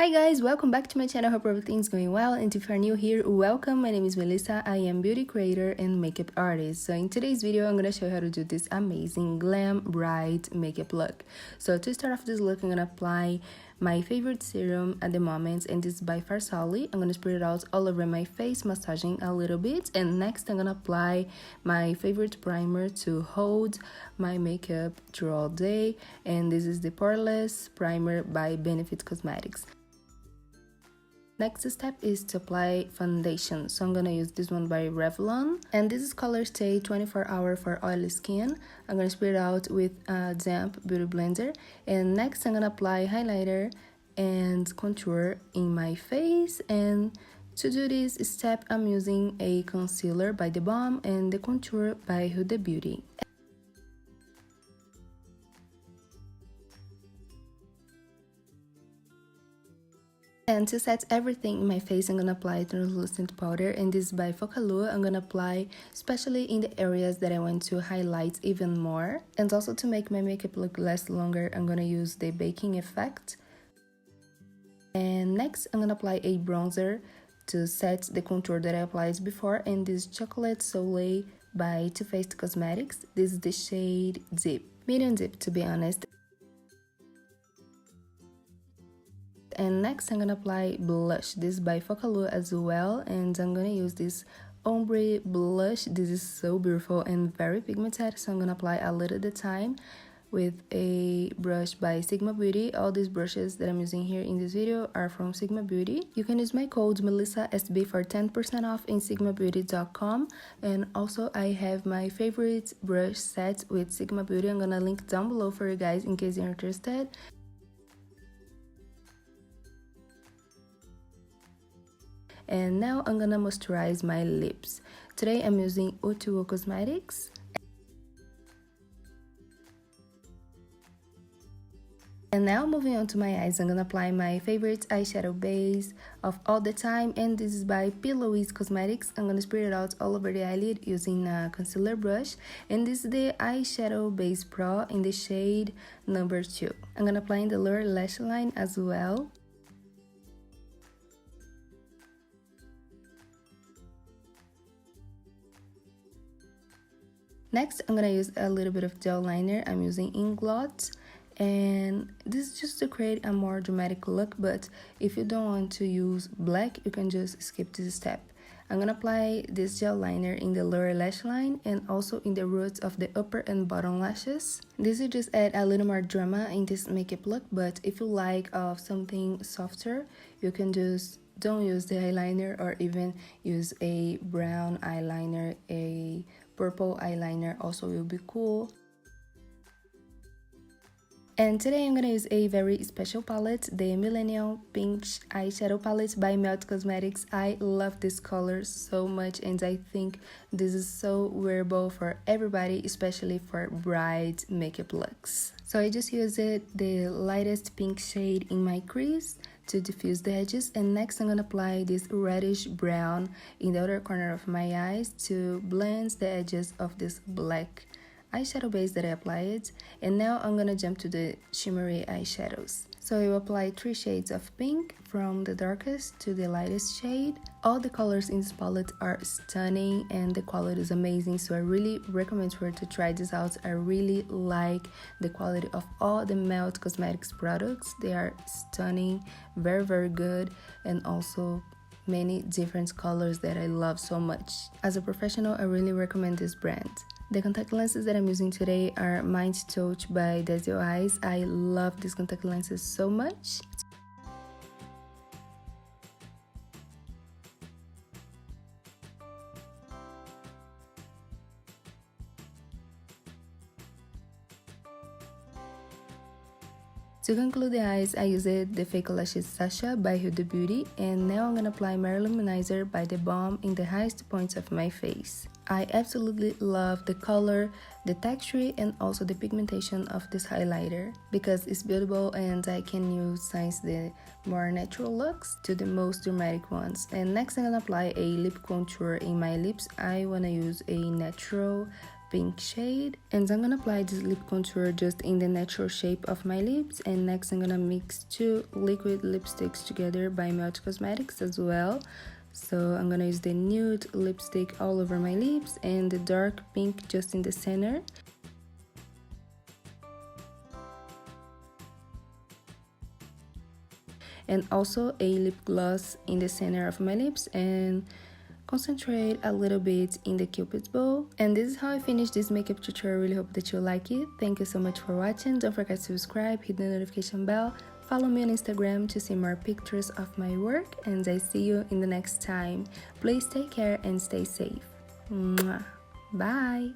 Hi guys, welcome back to my channel. Hope everything's going well, and if you're new here, welcome. My name is Melissa. I am beauty creator and makeup artist. So in today's video, I'm gonna show you how to do this amazing glam bright makeup look. So to start off this look, I'm gonna apply my favorite serum at the moment, and this is by Farsali. I'm gonna spread it out all over my face, massaging a little bit, and next I'm gonna apply my favorite primer to hold my makeup through all day, and this is the Poreless Primer by Benefit Cosmetics. Next step is to apply foundation. So I'm gonna use this one by Revlon, and this is Color Stay 24 Hour for oily skin. I'm gonna spread it out with a damp beauty blender, and next I'm gonna apply highlighter and contour in my face. And to do this step, I'm using a concealer by the Balm and the contour by Huda Beauty. And to set everything in my face, I'm gonna apply translucent powder, and this is by Focalure. I'm gonna apply especially in the areas that I want to highlight even more. And also to make my makeup look last longer, I'm gonna use the baking effect. And next, I'm gonna apply a bronzer to set the contour that I applied before, and this Chocolate Soleil by Too Faced Cosmetics. This is the shade Deep, medium deep to be honest. And next I'm gonna apply blush. This is by Focalure as well, and I'm gonna use this ombre blush. This is so beautiful and very pigmented, so I'm gonna apply a little at a time with a brush by Sigma Beauty. All these brushes that I'm using here in this video are from Sigma Beauty. You can use my code MelissaSB for 10% off in sigmabeauty.com, and also I have my favorite brush set with Sigma Beauty. I'm gonna link down below for you guys in case you're interested. And now I'm gonna moisturize my lips. Today I'm using O2O Cosmetics. And now moving on to my eyes, I'm gonna apply my favorite eyeshadow base of all the time, and this is by Louise Cosmetics. I'm gonna spread it out all over the eyelid using a concealer brush, and this is the eyeshadow base Pro in the shade number 2. I'm gonna apply in the lower lash line as well. Next, I'm gonna use a little bit of gel liner. I'm using Inglot, and this is just to create a more dramatic look, but if you don't want to use black, you can just skip this step. I'm gonna apply this gel liner in the lower lash line and also in the roots of the upper and bottom lashes. This will just add a little more drama in this makeup look, but if you like something softer, you can just don't use the eyeliner, or even use a brown eyeliner. A purple eyeliner also will be cool. And today I'm gonna use a very special palette, the Millennial Pink Eyeshadow Palette by Melt Cosmetics. I love this color so much, and I think this is so wearable for everybody, especially for bright makeup looks. So I just used the lightest pink shade in my crease to diffuse the edges, and next I'm gonna apply this reddish brown in the other corner of my eyes to blend the edges of this black eyeshadow base that I applied. And now I'm gonna jump to the shimmery eyeshadows. So I will apply 3 shades of pink from the darkest to the lightest shade. All the colors in this palette are stunning and the quality is amazing, so I really recommend for you to try this out. I really like the quality of all the Melt Cosmetics products. They are stunning, very good, and also many different colors that I love so much. As a professional, I really recommend this brand. The contact lenses that I'm using today are Mind Touch by Desio Eyes. I love these contact lenses so much. To conclude the eyes, I used the Fake Lashes Sasha by Huda Beauty, and now I'm gonna apply Marilyn monizer by the Balm in the highest points of my face. I absolutely love the color, the texture, and also the pigmentation of this highlighter because it's beautiful, and I can use since the more natural looks to the most dramatic ones. And next I'm gonna apply a lip contour in my lips. I wanna use a natural pink shade. And I'm gonna apply this lip contour just in the natural shape of my lips. And next I'm gonna mix 2 liquid lipsticks together by Melt Cosmetics as well. So I'm gonna use the nude lipstick all over my lips and the dark pink just in the center. And also a lip gloss in the center of my lips and concentrate a little bit in the cupid's bow. And this is how I finished this makeup tutorial. I really hope that you like it. Thank you so much for watching. Don't forget to subscribe, hit the notification bell, follow me on Instagram to see more pictures of my work, and I see you in the next time. Please take care and stay safe. Mwah. Bye.